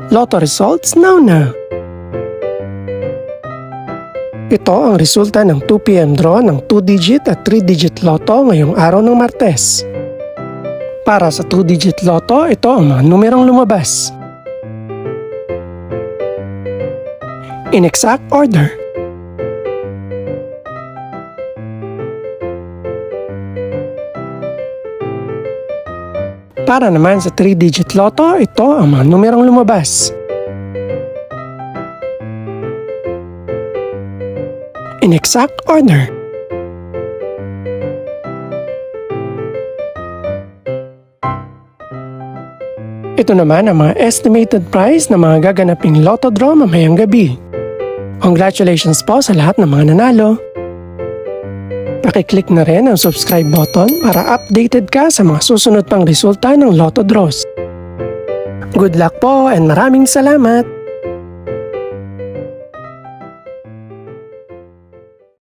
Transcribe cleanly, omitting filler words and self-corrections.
Lotto results now. Ito ang resulta ng 2 PM draw ng 2-digit at 3-digit lotto ngayong araw ng Martes. Para sa 2-digit lotto, ito ang mga numerong lumabas. In exact order. Para naman sa 3-digit lotto, ito ang mga numerong lumabas. In exact order. Ito naman ang mga estimated price ng mga gaganaping lotto draw mamayang gabi. Congratulations po sa lahat ng mga nanalo. Pakiclick na rin ang subscribe button para updated ka sa mga susunod pang resulta ng lotto draws. Good luck po and maraming salamat!